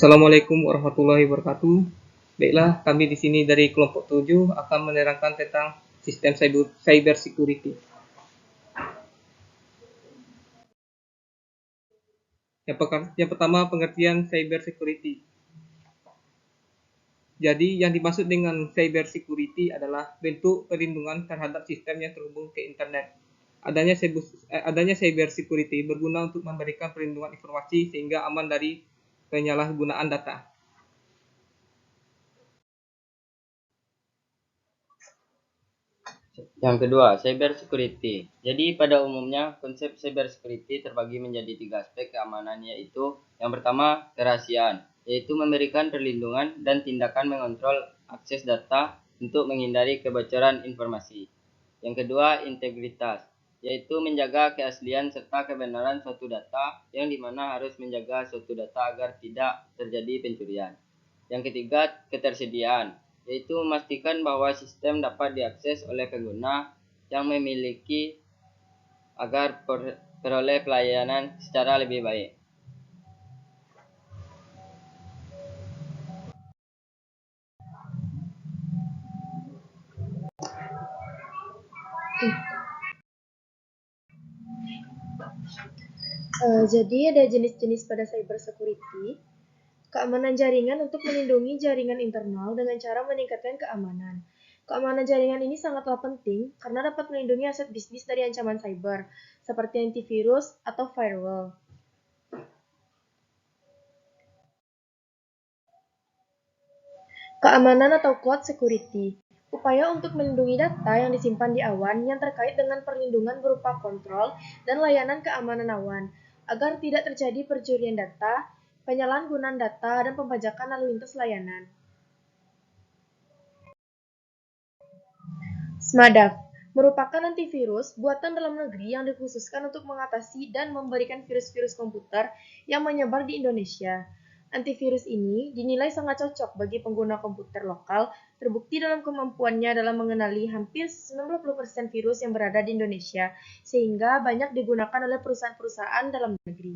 Assalamualaikum warahmatullahi wabarakatuh. Baiklah, kami di sini dari kelompok 7 akan menerangkan tentang sistem cyber security. Yang pertama, pengertian cyber security. Jadi, yang dimaksud dengan cyber security adalah bentuk perlindungan terhadap sistem yang terhubung ke internet. Adanya cyber security berguna untuk memberikan perlindungan informasi sehingga aman dari penyalahgunaan data. Yang kedua, cyber security. Jadi pada umumnya konsep cyber security terbagi menjadi 3 aspek keamanan, yaitu yang pertama kerahasiaan, yaitu memberikan perlindungan dan tindakan mengontrol akses data untuk menghindari kebocoran informasi. Yang kedua, integritas, yaitu menjaga keaslian serta kebenaran suatu data, yang dimana harus menjaga suatu data agar tidak terjadi pencurian. Yang ketiga, ketersediaan, yaitu memastikan bahwa sistem dapat diakses oleh pengguna yang memiliki agar peroleh pelayanan secara lebih baik. Jadi ada jenis-jenis pada cyber security. Keamanan jaringan untuk melindungi jaringan internal dengan cara meningkatkan keamanan. Keamanan jaringan ini sangatlah penting karena dapat melindungi aset bisnis dari ancaman cyber, seperti antivirus atau firewall. Keamanan atau cloud security, upaya untuk melindungi data yang disimpan di awan yang terkait dengan perlindungan berupa kontrol dan layanan keamanan awan, agar tidak terjadi pencurian data, penyalahgunaan data, dan pembajakan lalu lintas layanan. SMADAV merupakan antivirus buatan dalam negeri yang dikhususkan untuk mengatasi dan memberikan virus-virus komputer yang menyebar di Indonesia. Antivirus ini dinilai sangat cocok bagi pengguna komputer lokal, terbukti dalam kemampuannya dalam mengenali hampir 90% virus yang berada di Indonesia, sehingga banyak digunakan oleh perusahaan-perusahaan dalam negeri.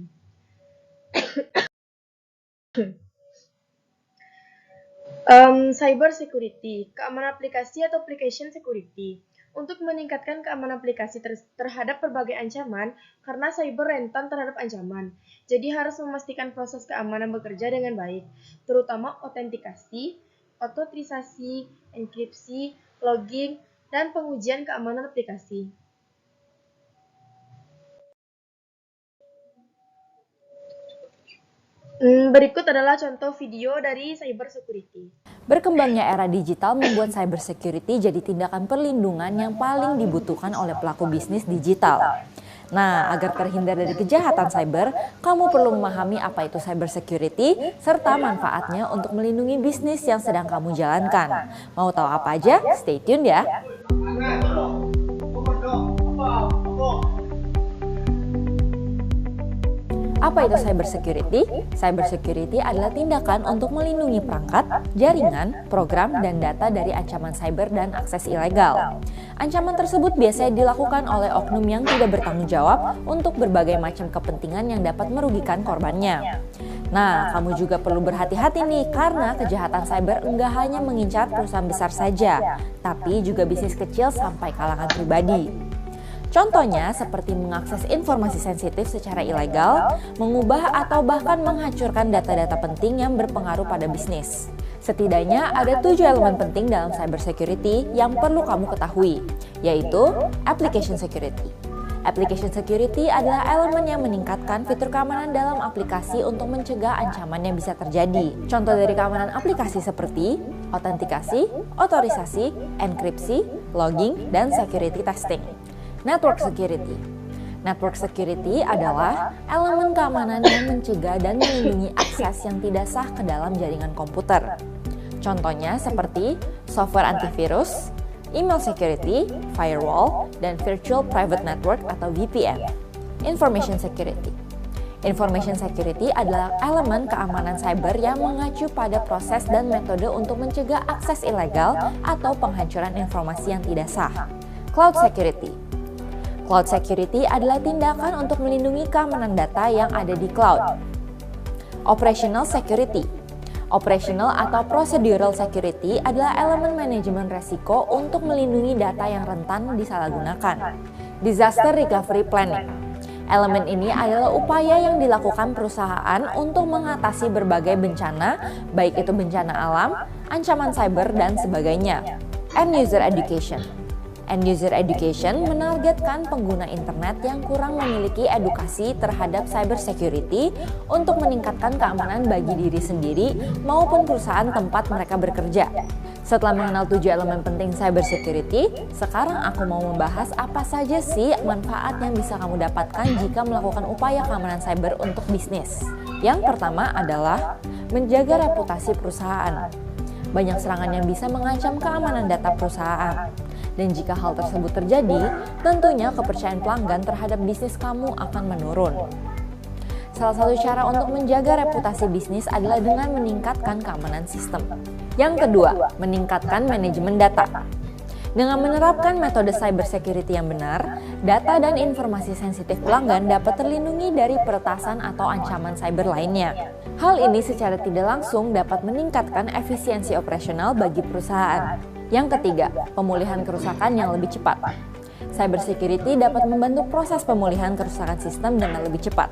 Cyber security, keamanan aplikasi atau application security. Untuk meningkatkan keamanan aplikasi terhadap berbagai ancaman, karena cyber rentan terhadap ancaman. Jadi harus memastikan proses keamanan bekerja dengan baik, terutama autentikasi, otorisasi, enkripsi, logging, dan pengujian keamanan aplikasi. Berikut adalah contoh video dari cyber security. Berkembangnya era digital membuat cyber security jadi tindakan perlindungan yang paling dibutuhkan oleh pelaku bisnis digital. Nah, agar terhindar dari kejahatan cyber, kamu perlu memahami apa itu cyber security serta manfaatnya untuk melindungi bisnis yang sedang kamu jalankan. Mau tahu apa aja? Stay tune ya! Apa itu cyber security? Cyber security adalah tindakan untuk melindungi perangkat, jaringan, program, dan data dari ancaman cyber dan akses ilegal. Ancaman tersebut biasanya dilakukan oleh oknum yang tidak bertanggung jawab untuk berbagai macam kepentingan yang dapat merugikan korbannya. Nah, kamu juga perlu berhati-hati nih karena kejahatan cyber enggak hanya mengincar perusahaan besar saja, tapi juga bisnis kecil sampai kalangan pribadi. Contohnya seperti mengakses informasi sensitif secara ilegal, mengubah atau bahkan menghancurkan data-data penting yang berpengaruh pada bisnis. Setidaknya ada 7 elemen penting dalam cyber security yang perlu kamu ketahui, yaitu application security. Application security adalah elemen yang meningkatkan fitur keamanan dalam aplikasi untuk mencegah ancaman yang bisa terjadi. Contoh dari keamanan aplikasi seperti autentikasi, otorisasi, enkripsi, logging, dan security testing. Network security. Network security adalah elemen keamanan yang mencegah dan melindungi akses yang tidak sah ke dalam jaringan komputer. Contohnya seperti software antivirus, email security, firewall, dan virtual private network atau VPN. Information security. Information security adalah elemen keamanan cyber yang mengacu pada proses dan metode untuk mencegah akses ilegal atau penghancuran informasi yang tidak sah. Cloud security. Cloud security adalah tindakan untuk melindungi keamanan data yang ada di cloud. Operational security. Operational atau procedural security adalah elemen manajemen resiko untuk melindungi data yang rentan disalahgunakan. Disaster recovery planning. Elemen ini adalah upaya yang dilakukan perusahaan untuk mengatasi berbagai bencana, baik itu bencana alam, ancaman cyber, dan sebagainya. End user education. End user education menargetkan pengguna internet yang kurang memiliki edukasi terhadap cyber security untuk meningkatkan keamanan bagi diri sendiri maupun perusahaan tempat mereka bekerja. Setelah mengenal 7 elemen penting cyber security, sekarang aku mau membahas apa saja sih manfaat yang bisa kamu dapatkan jika melakukan upaya keamanan cyber untuk bisnis. Yang pertama adalah menjaga reputasi perusahaan. Banyak serangan yang bisa mengancam keamanan data perusahaan. Dan jika hal tersebut terjadi, tentunya kepercayaan pelanggan terhadap bisnis kamu akan menurun. Salah satu cara untuk menjaga reputasi bisnis adalah dengan meningkatkan keamanan sistem. Yang kedua, meningkatkan manajemen data. Dengan menerapkan metode cyber security yang benar, data dan informasi sensitif pelanggan dapat terlindungi dari peretasan atau ancaman cyber lainnya. Hal ini secara tidak langsung dapat meningkatkan efisiensi operasional bagi perusahaan. Yang ketiga, pemulihan kerusakan yang lebih cepat. Cyber security dapat membantu proses pemulihan kerusakan sistem dengan lebih cepat.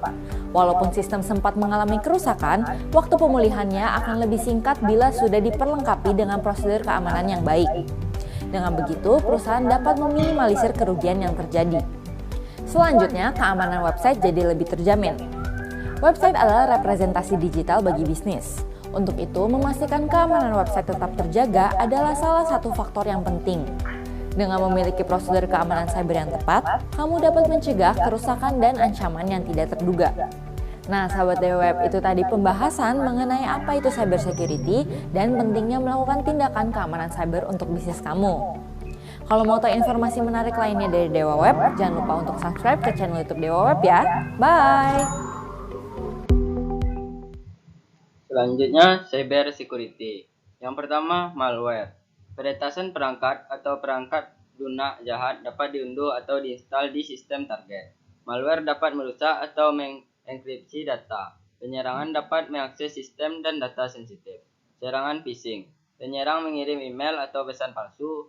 Walaupun sistem sempat mengalami kerusakan, waktu pemulihannya akan lebih singkat bila sudah diperlengkapi dengan prosedur keamanan yang baik. Dengan begitu, perusahaan dapat meminimalisir kerugian yang terjadi. Selanjutnya, keamanan website jadi lebih terjamin. Website adalah representasi digital bagi bisnis. Untuk itu, memastikan keamanan website tetap terjaga adalah salah satu faktor yang penting. Dengan memiliki prosedur keamanan cyber yang tepat, kamu dapat mencegah kerusakan dan ancaman yang tidak terduga. Nah, sahabat DWWeb, itu tadi pembahasan mengenai apa itu cyber security dan pentingnya melakukan tindakan keamanan cyber untuk bisnis kamu. Kalau mau tahu informasi menarik lainnya dari DWWeb, jangan lupa untuk subscribe ke channel YouTube DWWeb ya. Bye! Selanjutnya, cyber security. Yang pertama, malware. Peretasan perangkat atau perangkat lunak jahat dapat diunduh atau diinstal di sistem target. Malware dapat merusak atau mengenkripsi data. Penyerangan dapat mengakses sistem dan data sensitif. Serangan phishing. Penyerang mengirim email atau pesan palsu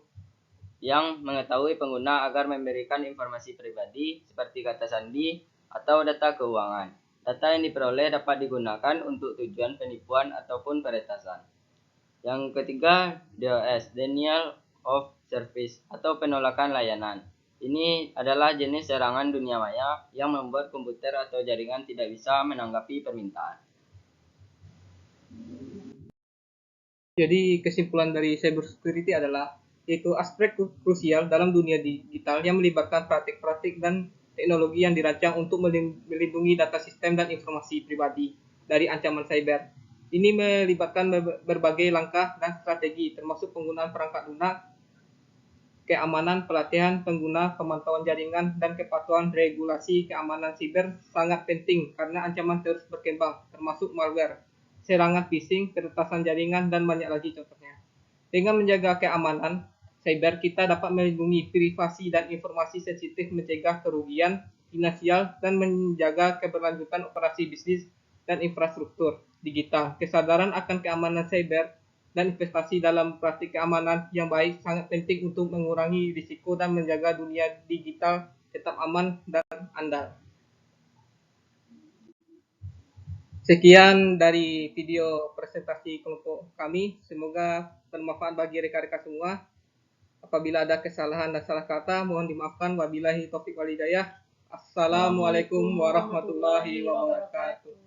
yang mengetahui pengguna agar memberikan informasi pribadi seperti kata sandi atau data keuangan. Data yang diperoleh dapat digunakan untuk tujuan penipuan ataupun peretasan. Yang ketiga, DOS, Denial of Service atau penolakan layanan. Ini adalah jenis serangan dunia maya yang membuat komputer atau jaringan tidak bisa menanggapi permintaan. Jadi kesimpulan dari cybersecurity adalah yaitu aspek krusial dalam dunia digital yang melibatkan praktik-praktik dan teknologi yang dirancang untuk melindungi data sistem dan informasi pribadi dari ancaman cyber. Ini melibatkan berbagai langkah dan strategi termasuk penggunaan perangkat lunak, keamanan, pelatihan pengguna, pemantauan jaringan, dan kepatuhan regulasi keamanan siber sangat penting karena ancaman terus berkembang termasuk malware, serangan phishing, peretasan jaringan, dan banyak lagi contohnya. Dengan menjaga keamanan cyber, kita dapat melindungi privasi dan informasi sensitif, mencegah kerugian finansial, dan menjaga keberlanjutan operasi bisnis dan infrastruktur digital. Kesadaran akan keamanan cyber dan investasi dalam praktik keamanan yang baik sangat penting untuk mengurangi risiko dan menjaga dunia digital tetap aman dan andal. Sekian dari video presentasi kelompok kami. Semoga bermanfaat bagi rekan-rekan semua. Apabila ada kesalahan dan salah kata, mohon dimaafkan. Wabillahi taufiq wal hidayah. Assalamualaikum warahmatullahi wabarakatuh.